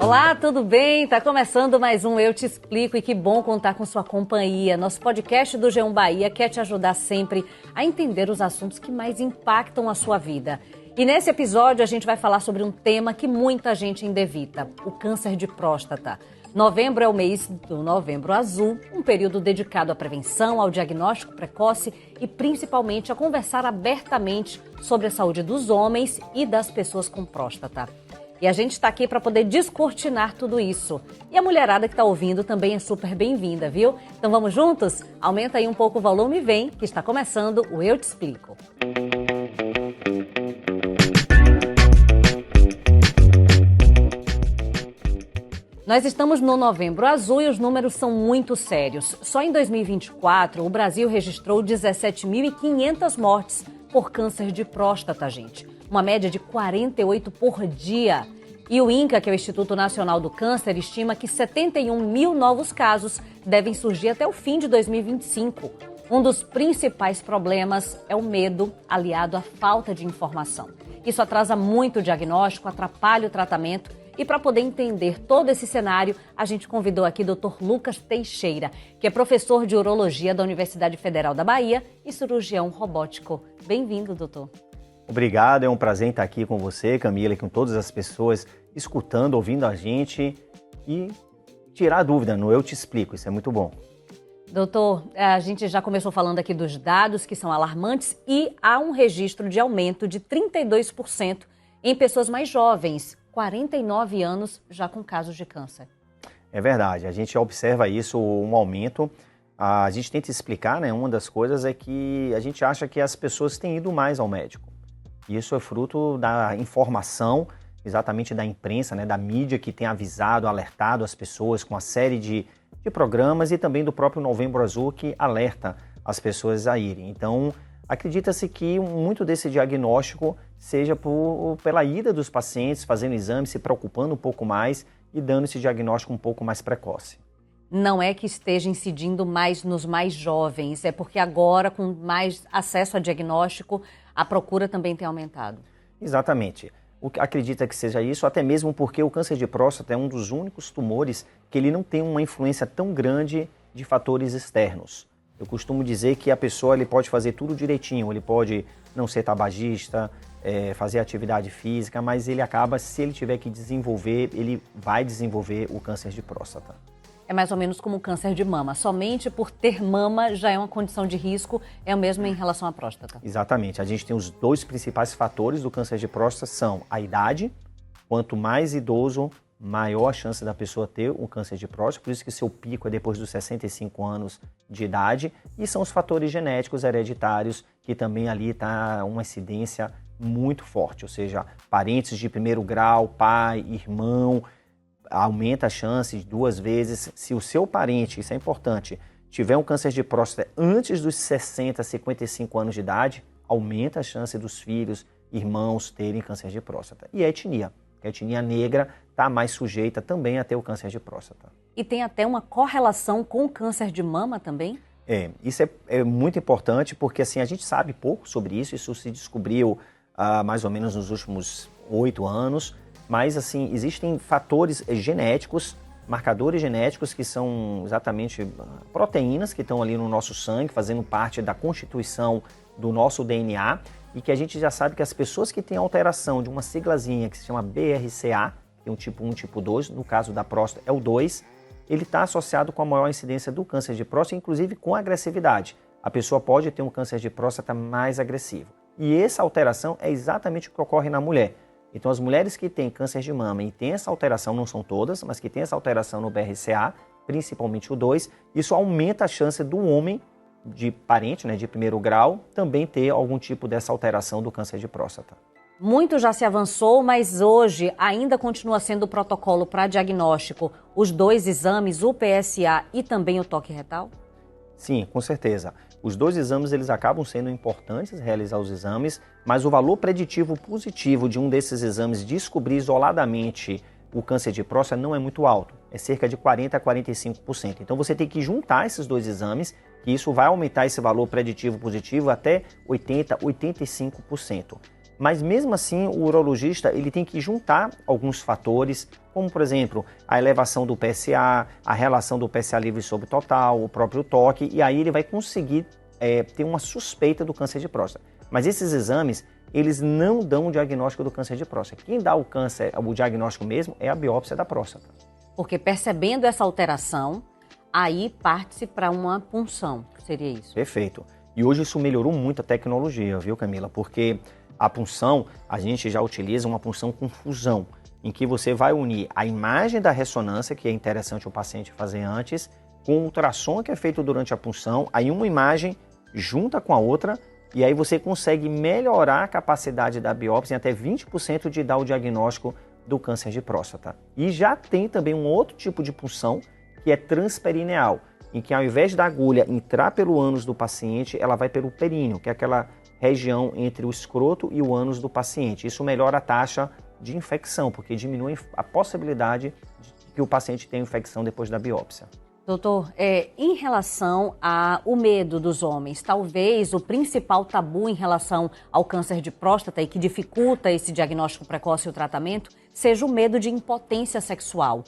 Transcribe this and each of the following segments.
Olá, tudo bem? Tá começando mais um Eu Te Explico e que bom contar com sua companhia. Nosso podcast do G1 Bahia quer te ajudar sempre a entender os assuntos que mais impactam a sua vida. E nesse episódio a gente vai falar sobre um tema que muita gente ainda evita, o câncer de próstata. Novembro é o mês do Novembro Azul, um período dedicado à prevenção, ao diagnóstico precoce e principalmente a conversar abertamente sobre a saúde dos homens e das pessoas com próstata. E a gente está aqui para poder descortinar tudo isso. E a mulherada que está ouvindo também é super bem-vinda, viu? Então vamos juntos? Aumenta aí um pouco o volume e vem, que está começando o Eu Te Explico. Nós estamos no Novembro Azul e os números são muito sérios. Só em 2024, o Brasil registrou 17.500 mortes por câncer de próstata, gente. Uma média de 48 por dia. E o INCA, que é o Instituto Nacional do Câncer, estima que 71 mil novos casos devem surgir até o fim de 2025. Um dos principais problemas é o medo, aliado à falta de informação. Isso atrasa muito o diagnóstico, atrapalha o tratamento. E para poder entender todo esse cenário, a gente convidou aqui o Dr. Lucas Teixeira, que é professor de urologia da Universidade Federal da Bahia e cirurgião robótico. Bem-vindo, doutor. Obrigado, é um prazer estar aqui com você, Camila, e com todas as pessoas escutando, ouvindo a gente e tirar a dúvida no Eu Te Explico, isso é muito bom. Doutor, a gente já começou falando aqui dos dados que são alarmantes e há um registro de aumento de 32% em pessoas mais jovens, 49 anos, já com casos de câncer. É verdade, a gente observa isso, um aumento. A gente tenta explicar, né? Uma das coisas é que a gente acha que as pessoas têm ido mais ao médico. Isso é fruto da informação, exatamente da imprensa, né, da mídia que tem avisado, alertado as pessoas com uma série de programas e também do próprio Novembro Azul que alerta as pessoas a irem. Então, acredita-se que muito desse diagnóstico seja pela ida dos pacientes, fazendo exames, se preocupando um pouco mais e dando esse diagnóstico um pouco mais precoce. Não é que esteja incidindo mais nos mais jovens, é porque agora, com mais acesso a diagnóstico, a procura também tem aumentado. Exatamente. Acredita que seja isso, até mesmo porque o câncer de próstata é um dos únicos tumores que ele não tem uma influência tão grande de fatores externos. Eu costumo dizer que a pessoa ele pode fazer tudo direitinho, ele pode não ser tabagista, fazer atividade física, mas ele acaba, se ele tiver que desenvolver, ele vai desenvolver o câncer de próstata. É mais ou menos como o câncer de mama. Somente por ter mama já é uma condição de risco, é o mesmo em relação à próstata. Exatamente. A gente tem os dois principais fatores do câncer de próstata, são a idade. Quanto mais idoso, maior a chance da pessoa ter um câncer de próstata. Por isso que seu pico é depois dos 65 anos de idade. E são os fatores genéticos hereditários, que também ali está uma incidência muito forte. Ou seja, parentes de primeiro grau, pai, irmão, aumenta a chance de 2 vezes. Se o seu parente, isso é importante, tiver um câncer de próstata antes dos 60, 55 anos de idade, aumenta a chance dos filhos, irmãos terem câncer de próstata. E a etnia. A etnia negra está mais sujeita também a ter o câncer de próstata. E tem até uma correlação com o câncer de mama também? Isso é muito importante porque assim, a gente sabe pouco sobre isso, isso se descobriu mais ou menos nos últimos 8 anos, mas assim, existem fatores genéticos, marcadores genéticos que são exatamente proteínas que estão ali no nosso sangue, fazendo parte da constituição do nosso DNA e que a gente já sabe que as pessoas que têm alteração de uma siglazinha que se chama BRCA, tem um tipo 1, tipo 2, no caso da próstata é o 2, ele está associado com a maior incidência do câncer de próstata, inclusive com agressividade. A pessoa pode ter um câncer de próstata mais agressivo. E essa alteração é exatamente o que ocorre na mulher. Então, as mulheres que têm câncer de mama e têm essa alteração, não são todas, mas que têm essa alteração no BRCA, principalmente o 2, isso aumenta a chance do homem, de parente, né, de primeiro grau, também ter algum tipo dessa alteração do câncer de próstata. Muito já se avançou, mas hoje ainda continua sendo o protocolo para diagnóstico os 2 exames, o PSA e também o toque retal? Sim, com certeza. Os 2 exames eles acabam sendo importantes, realizar os exames, mas o valor preditivo positivo de um desses exames descobrir isoladamente o câncer de próstata não é muito alto, é cerca de 40% a 45%. Então você tem que juntar esses 2 exames, que isso vai aumentar esse valor preditivo positivo até 80%, 85%. Mas mesmo assim, o urologista ele tem que juntar alguns fatores, como por exemplo, a elevação do PSA, a relação do PSA livre sobre total, o próprio toque, e aí ele vai conseguir ter uma suspeita do câncer de próstata. Mas esses exames, eles não dão o diagnóstico do câncer de próstata. Quem dá o diagnóstico mesmo é a biópsia da próstata. Porque percebendo essa alteração, aí parte-se para uma punção, seria isso? Perfeito. E hoje isso melhorou muito a tecnologia, viu, Camila? Porque a punção, a gente já utiliza uma punção com fusão, em que você vai unir a imagem da ressonância, que é interessante o paciente fazer antes, com o ultrassom que é feito durante a punção, aí uma imagem junta com a outra, e aí você consegue melhorar a capacidade da biópsia em até 20% de dar o diagnóstico do câncer de próstata. E já tem também um outro tipo de punção, que é transperineal, em que ao invés da agulha entrar pelo ânus do paciente, ela vai pelo períneo, que é aquela região entre o escroto e o ânus do paciente. Isso melhora a taxa de infecção, porque diminui a possibilidade de que o paciente tenha infecção depois da biópsia. Doutor, em relação ao medo dos homens, talvez o principal tabu em relação ao câncer de próstata e que dificulta esse diagnóstico precoce e o tratamento, seja o medo de impotência sexual.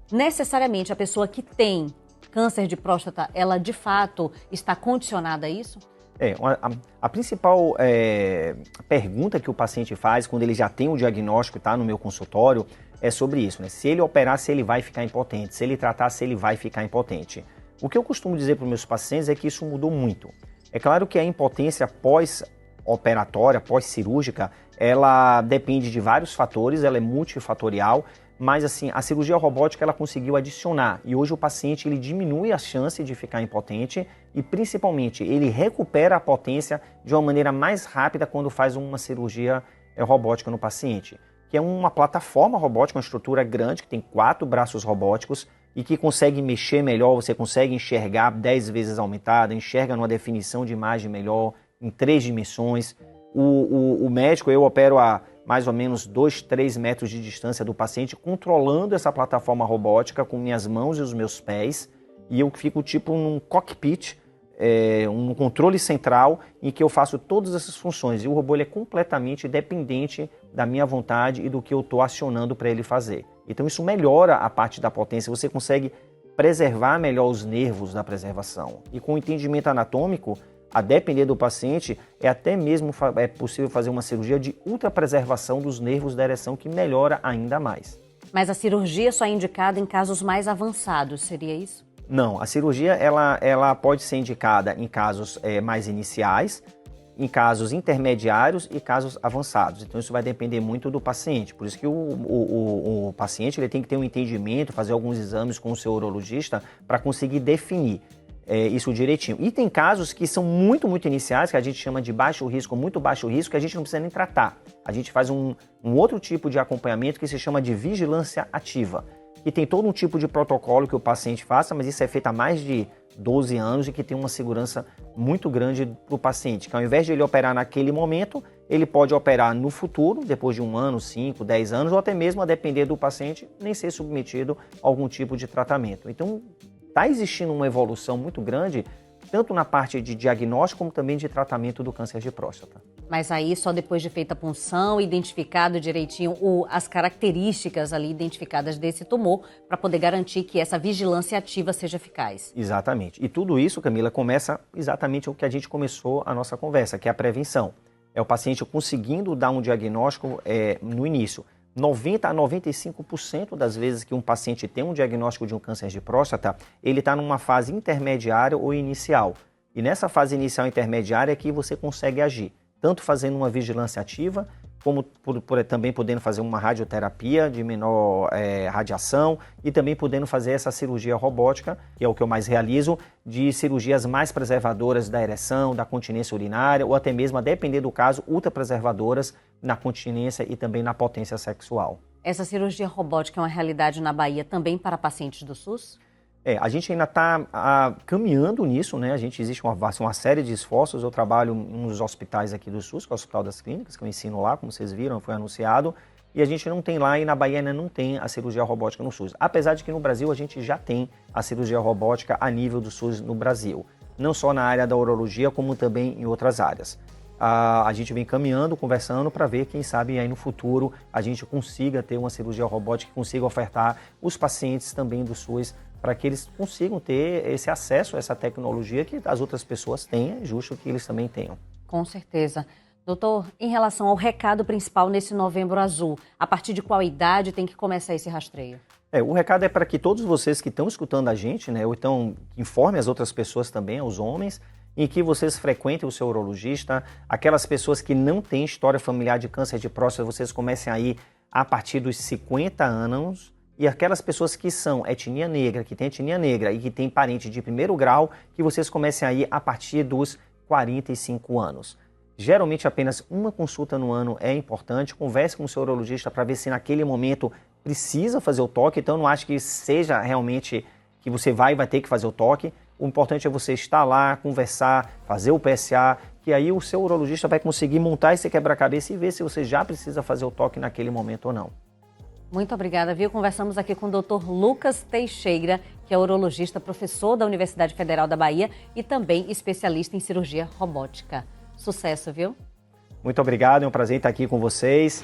Necessariamente a pessoa que tem câncer de próstata, ela de fato está condicionada a isso? A principal pergunta que o paciente faz quando ele já tem o diagnóstico e está no meu consultório é sobre isso, né? Se ele operar, se ele vai ficar impotente, se ele tratar, se ele vai ficar impotente. O que eu costumo dizer para os meus pacientes é que isso mudou muito. É claro que a impotência pós-operatória, pós-cirúrgica, ela depende de vários fatores, ela é multifatorial, mas assim, a cirurgia robótica ela conseguiu adicionar e hoje o paciente ele diminui a chance de ficar impotente e principalmente ele recupera a potência de uma maneira mais rápida quando faz uma cirurgia robótica no paciente, que é uma plataforma robótica, uma estrutura grande que tem 4 braços robóticos e que consegue mexer melhor, você consegue enxergar 10 vezes aumentada, enxerga numa definição de imagem melhor, em 3 dimensões. O médico, eu opero a mais ou menos 2, 3 metros de distância do paciente, controlando essa plataforma robótica com minhas mãos e os meus pés, e eu fico tipo num cockpit, um controle central, em que eu faço todas essas funções, e o robô ele é completamente dependente da minha vontade e do que eu estou acionando para ele fazer. Então isso melhora a parte da potência, você consegue preservar melhor os nervos da preservação. E com o entendimento anatômico, a depender do paciente, até mesmo possível fazer uma cirurgia de ultrapreservação dos nervos da ereção, que melhora ainda mais. Mas a cirurgia só é indicada em casos mais avançados, seria isso? Não, a cirurgia ela pode ser indicada em casos mais iniciais, em casos intermediários e casos avançados. Então isso vai depender muito do paciente. Por isso que o paciente ele tem que ter um entendimento, fazer alguns exames com o seu urologista para conseguir definir isso direitinho. E tem casos que são muito iniciais, que a gente chama de baixo risco, muito baixo risco, que a gente não precisa nem tratar. A gente faz um outro tipo de acompanhamento que se chama de vigilância ativa, que tem todo um tipo de protocolo que o paciente faça, mas isso é feito há mais de 12 anos e que tem uma segurança muito grande para o paciente, que ao invés de ele operar naquele momento, ele pode operar no futuro, depois de 1 ano, 5, 10 anos, ou até mesmo, a depender do paciente, nem ser submetido a algum tipo de tratamento. Então, está existindo uma evolução muito grande, tanto na parte de diagnóstico como também de tratamento do câncer de próstata. Mas aí só depois de feita a punção, identificado direitinho as características ali identificadas desse tumor, para poder garantir que essa vigilância ativa seja eficaz. Exatamente. E tudo isso, Camila, começa exatamente o que a gente começou a nossa conversa, que é a prevenção. É o paciente conseguindo dar um diagnóstico no início. 90 a 95% das vezes que um paciente tem um diagnóstico de um câncer de próstata, ele está numa fase intermediária ou inicial. E nessa fase inicial e intermediária é que você consegue agir, tanto fazendo uma vigilância ativa, como também podendo fazer uma radioterapia de menor radiação e também podendo fazer essa cirurgia robótica, que é o que eu mais realizo, de cirurgias mais preservadoras da ereção, da continência urinária ou até mesmo, a depender do caso, ultrapreservadoras na continência e também na potência sexual. Essa cirurgia robótica é uma realidade na Bahia também para pacientes do SUS? A gente ainda está caminhando nisso, né? Existe uma série de esforços. Eu trabalho em um dos hospitais aqui do SUS, que é o Hospital das Clínicas, que eu ensino lá, como vocês viram, foi anunciado. E a gente não tem lá, e na Bahia ainda não tem a cirurgia robótica no SUS. Apesar de que no Brasil a gente já tem a cirurgia robótica a nível do SUS no Brasil. Não só na área da urologia, como também em outras áreas. a gente vem caminhando, conversando para ver, quem sabe aí no futuro a gente consiga ter uma cirurgia robótica que consiga ofertar os pacientes também do SUS para que eles consigam ter esse acesso a essa tecnologia que as outras pessoas têm, é justo que eles também tenham. Com certeza. Doutor, em relação ao recado principal nesse Novembro Azul, a partir de qual idade tem que começar esse rastreio? O recado é para que todos vocês que estão escutando a gente, né, ou então informem as outras pessoas também, aos homens, em que vocês frequentem o seu urologista. Aquelas pessoas que não têm história familiar de câncer de próstata, vocês comecem aí a partir dos 50 anos. E aquelas pessoas que são etnia negra, que têm etnia negra e que têm parente de primeiro grau, que vocês comecem aí a partir dos 45 anos. Geralmente apenas uma consulta no ano é importante. Converse com o seu urologista para ver se naquele momento precisa fazer o toque. Então não acho que seja realmente que você vai ter que fazer o toque. O importante é você estar lá, conversar, fazer o PSA, que aí o seu urologista vai conseguir montar esse quebra-cabeça e ver se você já precisa fazer o toque naquele momento ou não. Muito obrigada, viu? Conversamos aqui com o Dr. Lucas Teixeira, que é urologista, professor da Universidade Federal da Bahia e também especialista em cirurgia robótica. Sucesso, viu? Muito obrigado, é um prazer estar aqui com vocês.